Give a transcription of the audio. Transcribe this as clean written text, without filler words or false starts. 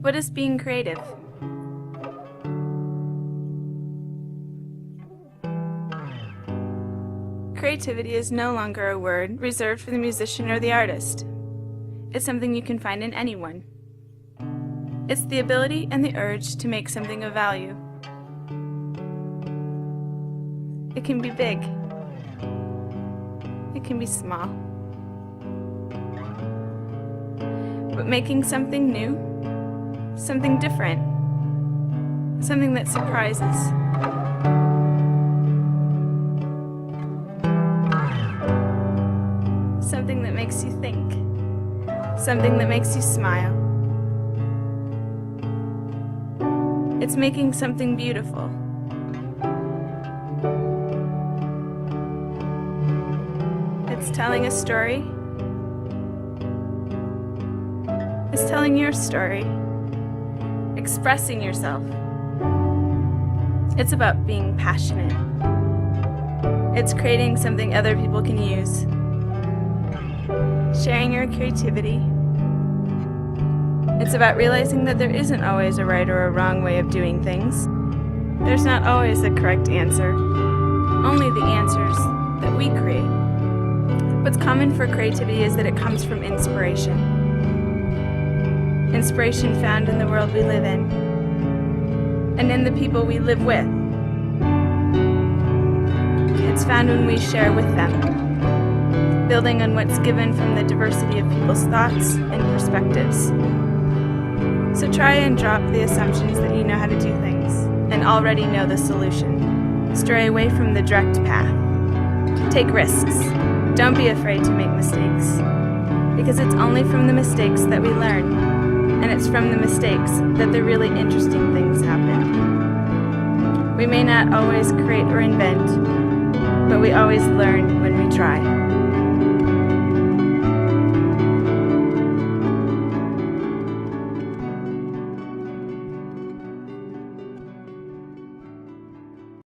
What is being creative? Creativity is no longer a word reserved for the musician or the artist. It's something you can find in anyone. It's the ability and the urge to make something of value. It can be big. It can be small. But making something new, something different, something that surprises. Something that makes you think. Something that makes you smile. It's making something beautiful. It's telling a story. It's telling your story. Expressing yourself. It's about being passionate. It's creating something other people can use. Sharing your creativity. It's about realizing that there isn't always a right or a wrong way of doing things. There's not always a correct answer, only the answers that we create. What's common for creativity is that it comes from inspiration. Inspiration found in the world we live in, and in the people we live with. It's found when we share with them, building on what's given from the diversity of people's thoughts and perspectives. So try and drop the assumptions that you know how to do things and already know the solution. Stray away from the direct path. Take risks. Don't be afraid to make mistakes, because it's only from the mistakes that we learn, and it's from the mistakes that the really interesting things happen. We may not always create or invent, but we always learn when we try.